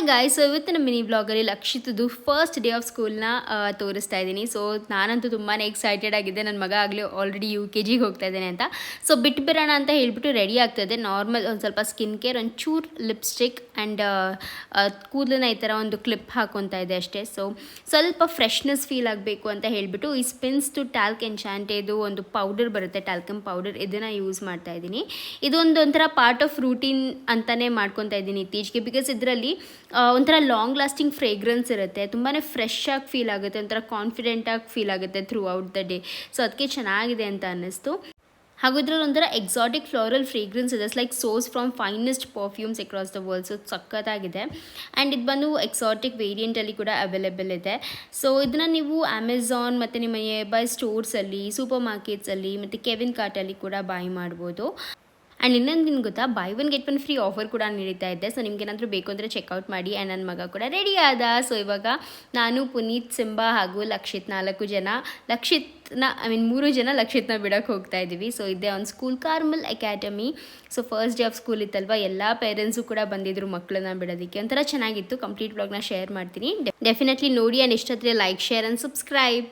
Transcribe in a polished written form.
Guys, so ಇವತ್ತಿನ mini ಬ್ಲಾಗಲ್ಲಿ ಲಕ್ಷಿತದ್ದು first day of ಸ್ಕೂಲ್ನ ತೋರಿಸ್ತಾ ಇದ್ದೀನಿ. ಸೊ ನಾನಂತೂ ತುಂಬಾ ಎಕ್ಸೈಟೆಡ್ ಆಗಿದ್ದೆ. ನನ್ನ ಮಗ ಆಗಲಿ ಆಲ್ರೆಡಿ UKG ಹೋಗ್ತಾ ಇದ್ದೇನೆ ಅಂತ. ಸೊ ಬಿಟ್ಟು ಬರೋಣ ಅಂತ ಹೇಳ್ಬಿಟ್ಟು ರೆಡಿ ಆಗ್ತಾಯಿದ್ದೆ. ನಾರ್ಮಲ್ ಒಂದು ಸ್ವಲ್ಪ ಸ್ಕಿನ್ ಕೇರ್, ಒಂಚೂರು ಲಿಪ್ಸ್ಟಿಕ್ ಆ್ಯಂಡ್ ಕೂದಲನ್ನ ಈ ಥರ ಒಂದು ಕ್ಲಿಪ್ ಹಾಕೊತಾ ಇದೆ ಅಷ್ಟೇ. ಸೊ ಸ್ವಲ್ಪ ಫ್ರೆಶ್ನೆಸ್ ಫೀಲ್ ಆಗಬೇಕು ಅಂತ ಹೇಳಿಬಿಟ್ಟು ಈ ಸ್ಪಿನ್ಸ್ ಟು ಟ್ಯಾಲ್ಕ್ ಎನ್ಚಾಂಟೆದು ಒಂದು ಪೌಡರ್ ಬರುತ್ತೆ, ಟ್ಯಾಲ್ಕಮ್ ಪೌಡರ್, ಇದನ್ನು ಯೂಸ್ ಮಾಡ್ತಾ ಇದ್ದೀನಿ. ಇದೊಂದು ಒಂಥರ ಪಾರ್ಟ್ ಆಫ್ ರೂಟೀನ್ ಅಂತಲೇ ಮಾಡ್ಕೊತಾ ಇದ್ದೀನಿ ಇತ್ತೀಚೆಗೆ. ಬಿಕಾಸ್ ಇದರಲ್ಲಿ ಒಂಥರ ಲಾಂಗ್ ಲಾಸ್ಟಿಂಗ್ ಫ್ರೇಗ್ರೆನ್ಸ್ ಇರುತ್ತೆ, ತುಂಬಾ ಫ್ರೆಶ್ ಆಗಿ ಫೀಲ್ ಆಗುತ್ತೆ, ಒಂಥರ ಕಾನ್ಫಿಡೆಂಟಾಗಿ ಫೀಲ್ ಆಗುತ್ತೆ through out the day. So ಅದಕ್ಕೆ ಚೆನ್ನಾಗಿದೆ ಅಂತ ಅನ್ನಿಸ್ತು. ಹಾಗೂ ಇದರಲ್ಲಿ ಒಂಥರ ಎಕ್ಸಾಟಿಕ್ ಫ್ಲೋರಲ್ ಫ್ರೇಗ್ರೆನ್ಸ್ ಇದೆ, like source from finest perfumes across the world. So ಸಖತ್ತಾಗಿದೆ. ಆ್ಯಂಡ್ ಇದು ಬಂದು ಎಕ್ಸಾಟಿಕ್ ವೇರಿಯಂಟಲ್ಲಿ ಕೂಡ ಅವೈಲೇಬಲ್ ಇದೆ. ಸೊ ಇದನ್ನು ನೀವು ಅಮೆಝಾನ್ ಮತ್ತು ನಿಮ್ಮ ನಿಯರ್ ಬೈ ಸ್ಟೋರ್ಸಲ್ಲಿ, ಸೂಪರ್ ಮಾರ್ಕೆಟ್ಸಲ್ಲಿ ಮತ್ತು ಕೆವಿನ್ ಕಾರ್ಟಲ್ಲಿ ಕೂಡ ಬೈ ಮಾಡ್ಬೋದು. ಆ್ಯಂಡ್ ಇನ್ನೊಂದು ನಿಮ್ಗೆ ಗೊತ್ತಾ, ಬೈ 1 get 1 ಫ್ರೀ ಆಫರ್ ಕೂಡ ನಡೀತಾ ಇದೆ. ಸೊ ನಿಮ್ಗೇನಾದರೂ ಬೇಕು ಅಂದರೆ ಚೆಕ್ಔಟ್ ಮಾಡಿ. ಆ್ಯಂಡ್ ನನ್ನ ಮಗ ಕೂಡ ರೆಡಿ ಆದ. ಸೊ ಇವಾಗ ನಾನು, ಪುನೀತ್, ಸಿಂಬಾ ಹಾಗೂ ಲಕ್ಷಿತ್ 4 ಜನ ಲಕ್ಷಿತ್ನ 3 ಜನ ಲಕ್ಷಿತ್ನ ಬಿಡೋಕ್ಕೆ ಹೋಗ್ತಾ ಇದ್ದೀವಿ. ಸೊ ಇದೇ ಒಂದು school, Carmel Academy. So first day of school ಇತ್ತಲ್ವ, ಎಲ್ಲ ಪೇರೆಂಟ್ಸು ಕೂಡ ಬಂದಿದ್ರು ಮಕ್ಕಳನ್ನ ಬಿಡೋದಕ್ಕೆ. ಒಂಥರ ಚೆನ್ನಾಗಿತ್ತು. ಕಂಪ್ಲೀಟ್ ಬ್ಲಾಗ್ನ ಶೇರ್ ಮಾಡ್ತೀನಿ, ಡೆಫಿನೆಟ್ಲಿ ನೋಡಿ. ಆ್ಯಂಡ್ ಇಷ್ಟಾದರೆ ಲೈಕ್, ಶೇರ್ ಆ್ಯಂಡ್ ಸಬ್ಸ್ಕ್ರೈಬ್.